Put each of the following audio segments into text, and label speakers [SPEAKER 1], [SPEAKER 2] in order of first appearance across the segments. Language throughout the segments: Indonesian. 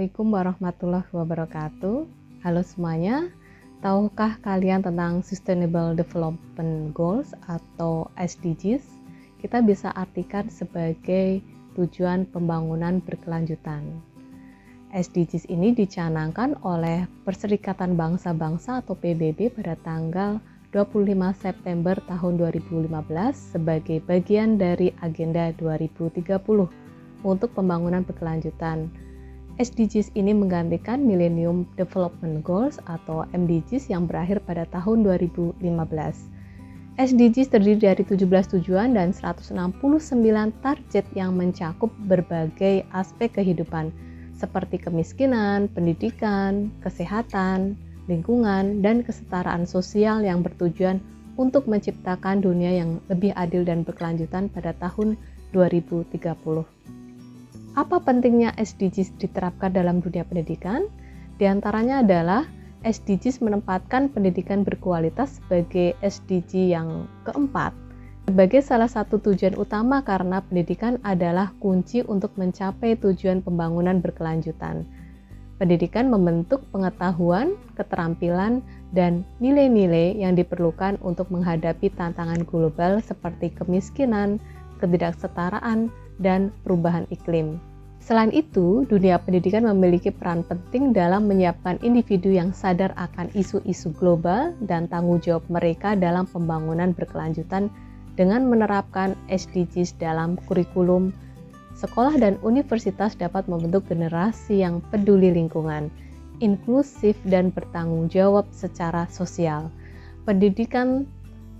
[SPEAKER 1] Assalamualaikum warahmatullahi wabarakatuh. Halo semuanya, tahukah kalian tentang Sustainable Development Goals atau SDGs? Kita bisa artikan sebagai tujuan pembangunan berkelanjutan. SDGs ini dicanangkan oleh Perserikatan Bangsa-Bangsa atau PBB pada tanggal 25 September tahun 2015 sebagai bagian dari Agenda 2030 untuk pembangunan berkelanjutan. SDGs ini menggantikan Millennium Development Goals atau MDGs yang berakhir pada tahun 2015. SDGs terdiri dari 17 tujuan dan 169 target yang mencakup berbagai aspek kehidupan seperti kemiskinan, pendidikan, kesehatan, lingkungan, dan kesetaraan sosial yang bertujuan untuk menciptakan dunia yang lebih adil dan berkelanjutan pada tahun 2030. Apa pentingnya SDGs diterapkan dalam dunia pendidikan? Di antaranya adalah SDGs menempatkan pendidikan berkualitas sebagai SDG yang keempat, sebagai salah satu tujuan utama karena pendidikan adalah kunci untuk mencapai tujuan pembangunan berkelanjutan. Pendidikan membentuk pengetahuan, keterampilan, dan nilai-nilai yang diperlukan untuk menghadapi tantangan global seperti kemiskinan, ketidaksetaraan, dan perubahan iklim. Selain itu, dunia pendidikan memiliki peran penting dalam menyiapkan individu yang sadar akan isu-isu global dan tanggung jawab mereka dalam pembangunan berkelanjutan dengan menerapkan SDGs dalam kurikulum. Sekolah dan universitas dapat membentuk generasi yang peduli lingkungan, inklusif, dan bertanggung jawab secara sosial. Pendidikan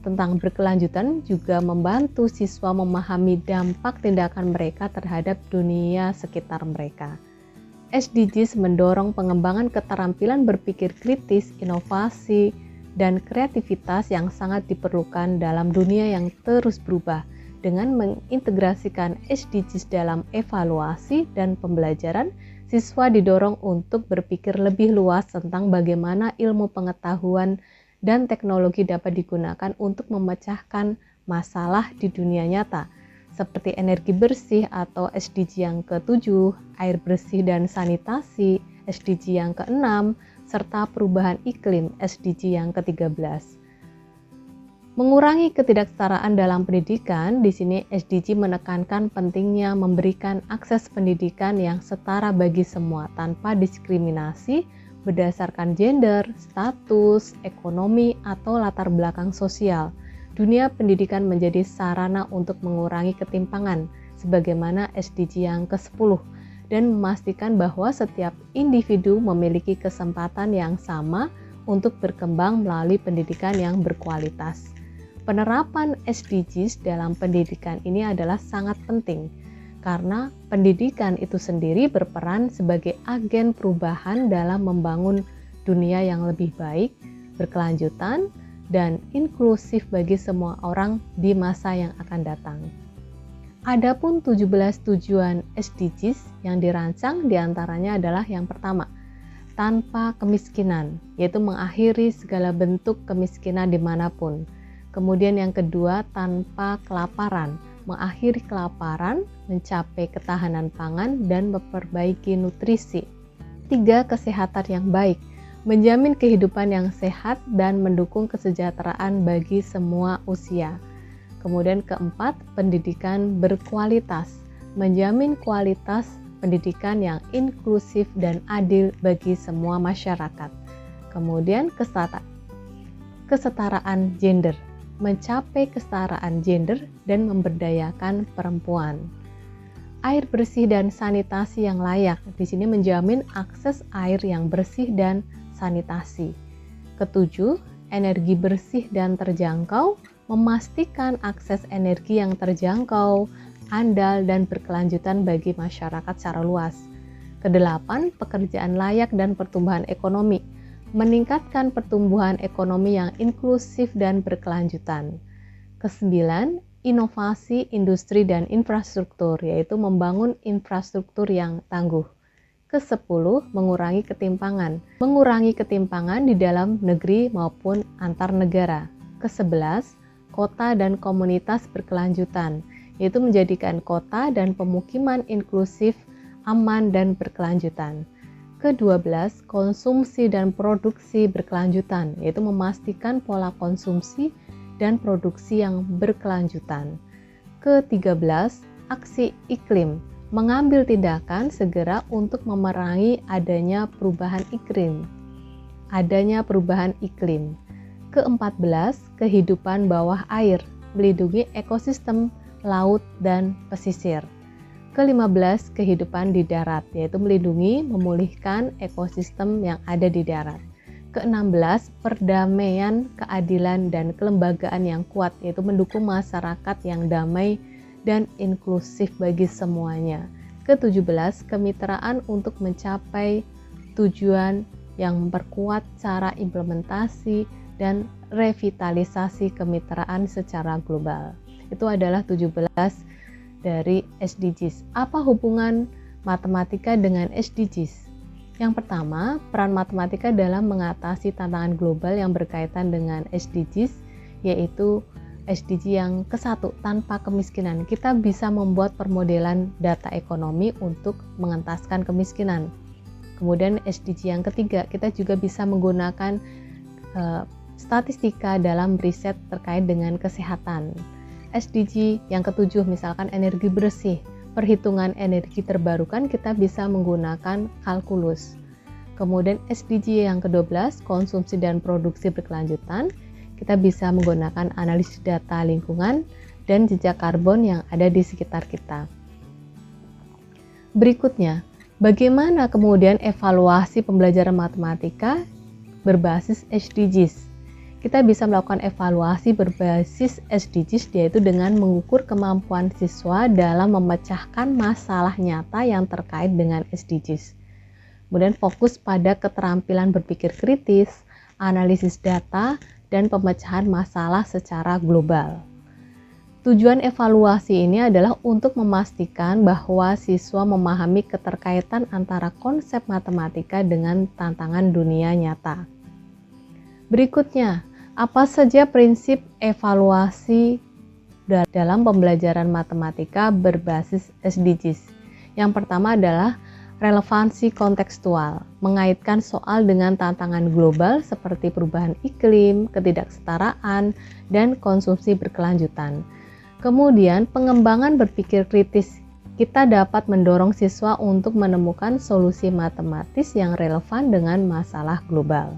[SPEAKER 1] tentang berkelanjutan juga membantu siswa memahami dampak tindakan mereka terhadap dunia sekitar mereka. SDGs mendorong pengembangan keterampilan berpikir kritis, inovasi, dan kreativitas yang sangat diperlukan dalam dunia yang terus berubah. Dengan mengintegrasikan SDGs dalam evaluasi dan pembelajaran, siswa didorong untuk berpikir lebih luas tentang bagaimana ilmu pengetahuan dan teknologi dapat digunakan untuk memecahkan masalah di dunia nyata, seperti energi bersih atau SDG yang ke-7, air bersih dan sanitasi, SDG yang ke-6, serta perubahan iklim, SDG yang ke-13. Mengurangi ketidaksetaraan dalam pendidikan, di sini SDG menekankan pentingnya memberikan akses pendidikan yang setara bagi semua tanpa diskriminasi berdasarkan gender, status, ekonomi, atau latar belakang sosial. Dunia pendidikan menjadi sarana untuk mengurangi ketimpangan, sebagaimana SDG yang ke-10, dan memastikan bahwa setiap individu memiliki kesempatan yang sama untuk berkembang melalui pendidikan yang berkualitas. Penerapan SDGs dalam pendidikan ini adalah sangat penting, karena pendidikan itu sendiri berperan sebagai agen perubahan dalam membangun dunia yang lebih baik, berkelanjutan, dan inklusif bagi semua orang di masa yang akan datang. Adapun 17 tujuan SDGs yang dirancang diantaranya adalah yang pertama, tanpa kemiskinan, yaitu mengakhiri segala bentuk kemiskinan dimanapun. Kemudian yang kedua, tanpa kelaparan, mengakhiri kelaparan, mencapai ketahanan pangan, dan memperbaiki nutrisi. 3. Kesehatan yang baik, menjamin kehidupan yang sehat dan mendukung kesejahteraan bagi semua usia. Kemudian keempat, pendidikan berkualitas, menjamin kualitas pendidikan yang inklusif dan adil bagi semua masyarakat. Kemudian kesetaraan gender, mencapai kesetaraan gender dan memberdayakan perempuan. Air bersih dan sanitasi yang layak, di sini menjamin akses air yang bersih dan sanitasi. Ketujuh, energi bersih dan terjangkau, memastikan akses energi yang terjangkau, andal, dan berkelanjutan bagi masyarakat secara luas. Kedelapan, pekerjaan layak dan pertumbuhan ekonomi, meningkatkan pertumbuhan ekonomi yang inklusif dan berkelanjutan. Kesembilan, inovasi industri dan infrastruktur, yaitu membangun infrastruktur yang tangguh. Kesepuluh, mengurangi ketimpangan di dalam negeri maupun antar negara. Kesebelas, kota dan komunitas berkelanjutan, yaitu menjadikan kota dan pemukiman inklusif, aman, dan berkelanjutan. Ke-12, konsumsi dan produksi berkelanjutan, yaitu memastikan pola konsumsi dan produksi yang berkelanjutan. Ke-13, aksi iklim, mengambil tindakan segera untuk memerangi adanya perubahan iklim. Ke-14, kehidupan bawah air, melindungi ekosistem laut dan pesisir. Ke-15, kehidupan di darat, yaitu melindungi, memulihkan ekosistem yang ada di darat. Ke-16, perdamaian, keadilan, dan kelembagaan yang kuat, yaitu mendukung masyarakat yang damai dan inklusif bagi semuanya. Ke-17, kemitraan untuk mencapai tujuan yang memperkuat cara implementasi dan revitalisasi kemitraan secara global. Itu adalah 17 dari SDGs. Apa hubungan matematika dengan SDGs? Yang pertama, peran matematika dalam mengatasi tantangan global yang berkaitan dengan SDGs, yaitu SDG yang ke-1, tanpa kemiskinan. Kita bisa membuat permodelan data ekonomi untuk mengentaskan kemiskinan. Kemudian SDG yang ketiga, kita juga bisa menggunakan statistika dalam riset terkait dengan kesehatan. SDG yang ke-7 misalkan energi bersih, perhitungan energi terbarukan kita bisa menggunakan kalkulus. Kemudian SDG yang ke-12 konsumsi dan produksi berkelanjutan, kita bisa menggunakan analisis data lingkungan dan jejak karbon yang ada di sekitar kita. Berikutnya, bagaimana kemudian evaluasi pembelajaran matematika berbasis SDGs? Kita bisa melakukan evaluasi berbasis SDGs, yaitu dengan mengukur kemampuan siswa dalam memecahkan masalah nyata yang terkait dengan SDGs. Kemudian fokus pada keterampilan berpikir kritis, analisis data, dan pemecahan masalah secara global. Tujuan evaluasi ini adalah untuk memastikan bahwa siswa memahami keterkaitan antara konsep matematika dengan tantangan dunia nyata. Berikutnya, apa saja prinsip evaluasi dalam pembelajaran matematika berbasis SDGs? Yang pertama adalah relevansi kontekstual, mengaitkan soal dengan tantangan global seperti perubahan iklim, ketidaksetaraan, dan konsumsi berkelanjutan. Kemudian, pengembangan berpikir kritis. Kita dapat mendorong siswa untuk menemukan solusi matematis yang relevan dengan masalah global.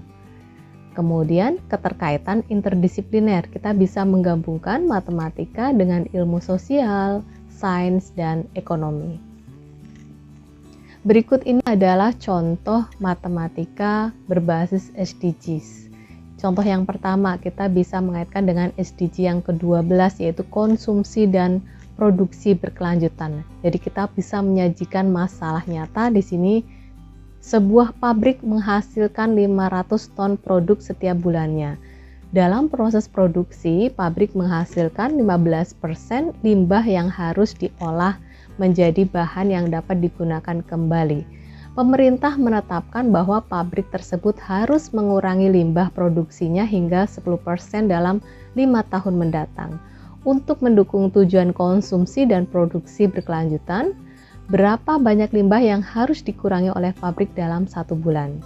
[SPEAKER 1] Kemudian, keterkaitan interdisipliner. Kita bisa menggabungkan matematika dengan ilmu sosial, sains, dan ekonomi. Berikut ini adalah contoh matematika berbasis SDGs. Contoh yang pertama, kita bisa mengaitkan dengan SDG yang ke-12, yaitu konsumsi dan produksi berkelanjutan. Jadi kita bisa menyajikan masalah nyata di sini. Sebuah pabrik menghasilkan 500 ton produk setiap bulannya. Dalam proses produksi, pabrik menghasilkan 15% limbah yang harus diolah menjadi bahan yang dapat digunakan kembali. Pemerintah menetapkan bahwa pabrik tersebut harus mengurangi limbah produksinya hingga 10% dalam 5 tahun mendatang. Untuk mendukung tujuan konsumsi dan produksi berkelanjutan, berapa banyak limbah yang harus dikurangi oleh pabrik dalam 1 bulan?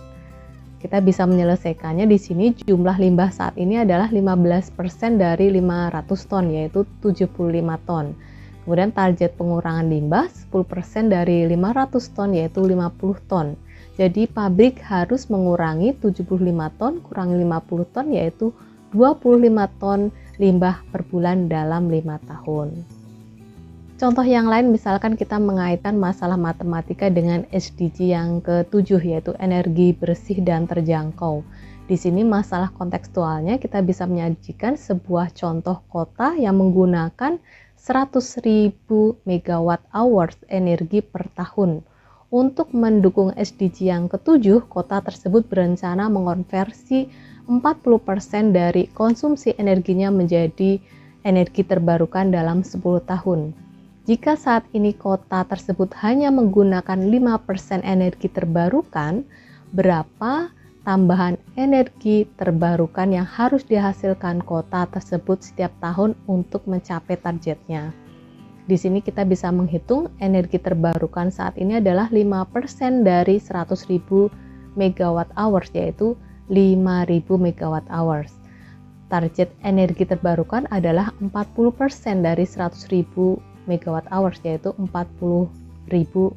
[SPEAKER 1] Kita bisa menyelesaikannya di sini. Jumlah limbah saat ini adalah 15% dari 500 ton, yaitu 75 ton. Kemudian target pengurangan limbah 10% dari 500 ton, yaitu 50 ton. Jadi pabrik harus mengurangi 75 ton, kurangi 50 ton, yaitu 25 ton limbah per bulan dalam 5 tahun. Contoh yang lain, misalkan kita mengaitkan masalah matematika dengan SDG yang ke-7, yaitu energi bersih dan terjangkau. Di sini masalah kontekstualnya kita bisa menyajikan sebuah contoh kota yang menggunakan 100.000 MWh energi per tahun. Untuk mendukung SDG yang ke-7, kota tersebut berencana mengonversi 40% dari konsumsi energinya menjadi energi terbarukan dalam 10 tahun. Jika saat ini kota tersebut hanya menggunakan 5% energi terbarukan, berapa tambahan energi terbarukan yang harus dihasilkan kota tersebut setiap tahun untuk mencapai targetnya? Di sini kita bisa menghitung energi terbarukan saat ini adalah 5% dari 100.000 megawatt hours, yaitu 5.000 megawatt hours. Target energi terbarukan adalah 40% dari 100.000 megawatt hours, yaitu 40.000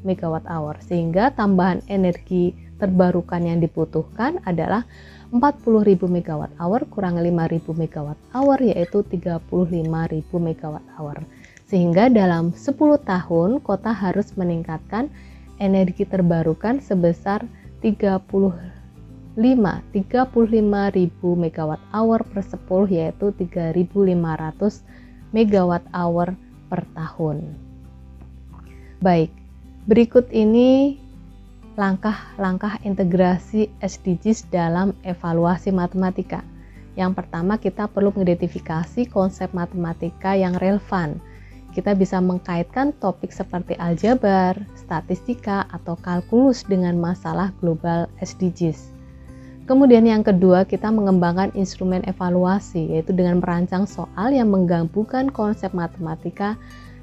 [SPEAKER 1] megawatt hours. Sehingga tambahan energi terbarukan yang dibutuhkan adalah 40.000 megawatt hour kurang 5.000 megawatt hour, yaitu 35.000 megawatt hour. Sehingga dalam 10 tahun kota harus meningkatkan energi terbarukan sebesar 35.000 megawatt hour per 10, yaitu 3.500 megawatt hour per tahun. Baik, berikut ini langkah-langkah integrasi SDGs dalam evaluasi matematika. Yang pertama, kita perlu mengidentifikasi konsep matematika yang relevan. Kita bisa mengkaitkan topik seperti aljabar, statistika, atau kalkulus dengan masalah global SDGs. Kemudian yang kedua, kita mengembangkan instrumen evaluasi, yaitu dengan merancang soal yang menggabungkan konsep matematika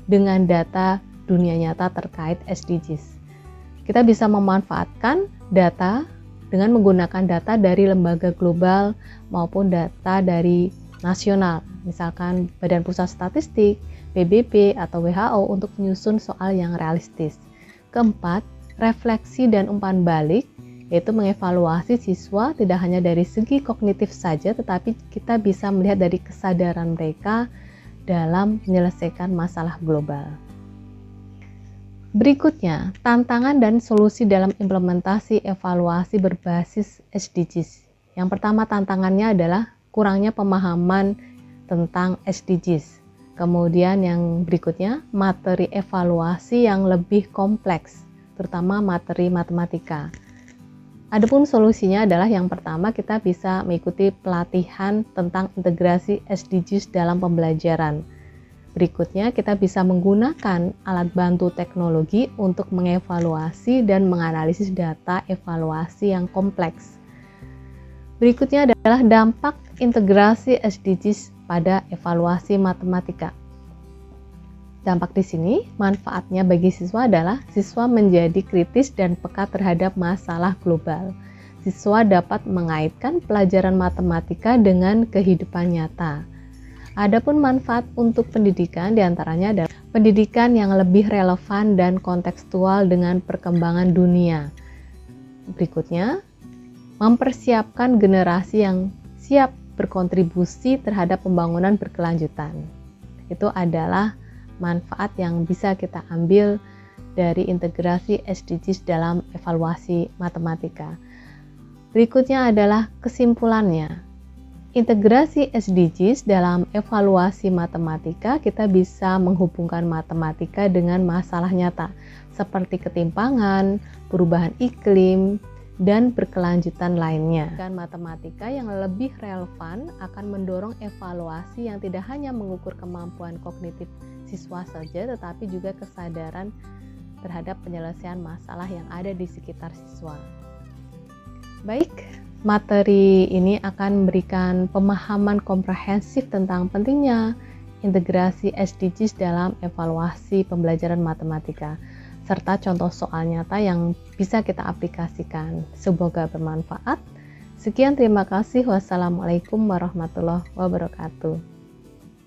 [SPEAKER 1] dengan data dunia nyata terkait SDGs. Kita bisa memanfaatkan data dengan menggunakan data dari lembaga global maupun data dari nasional, misalkan Badan Pusat Statistik, PBB, atau WHO untuk menyusun soal yang realistis. Keempat, refleksi dan umpan balik, yaitu mengevaluasi siswa tidak hanya dari segi kognitif saja, tetapi kita bisa melihat dari kesadaran mereka dalam menyelesaikan masalah global. Berikutnya, tantangan dan solusi dalam implementasi evaluasi berbasis SDGs. Yang pertama, tantangannya adalah kurangnya pemahaman tentang SDGs. Kemudian yang berikutnya, materi evaluasi yang lebih kompleks, terutama materi matematika. Adapun solusinya adalah yang pertama, kita bisa mengikuti pelatihan tentang integrasi SDGs dalam pembelajaran. Berikutnya, kita bisa menggunakan alat bantu teknologi untuk mengevaluasi dan menganalisis data evaluasi yang kompleks. Berikutnya adalah dampak integrasi SDGs pada evaluasi matematika. Dampak di sini, manfaatnya bagi siswa adalah siswa menjadi kritis dan peka terhadap masalah global. Siswa dapat mengaitkan pelajaran matematika dengan kehidupan nyata. Adapun manfaat untuk pendidikan diantaranya adalah pendidikan yang lebih relevan dan kontekstual dengan perkembangan dunia. Berikutnya, mempersiapkan generasi yang siap berkontribusi terhadap pembangunan berkelanjutan. Itu adalah manfaat yang bisa kita ambil dari integrasi SDGs dalam evaluasi matematika. Berikutnya adalah kesimpulannya. Integrasi SDGs dalam evaluasi matematika, kita bisa menghubungkan matematika dengan masalah nyata seperti ketimpangan, perubahan iklim, dan berkelanjutan lainnya. Dan matematika yang lebih relevan akan mendorong evaluasi yang tidak hanya mengukur kemampuan kognitif siswa saja, tetapi juga kesadaran terhadap penyelesaian masalah yang ada di sekitar siswa. Baik, materi ini akan memberikan pemahaman komprehensif tentang pentingnya integrasi SDGs dalam evaluasi pembelajaran matematika, serta contoh soal nyata yang bisa kita aplikasikan. Semoga bermanfaat. Sekian, terima kasih. Wassalamualaikum warahmatullahi wabarakatuh.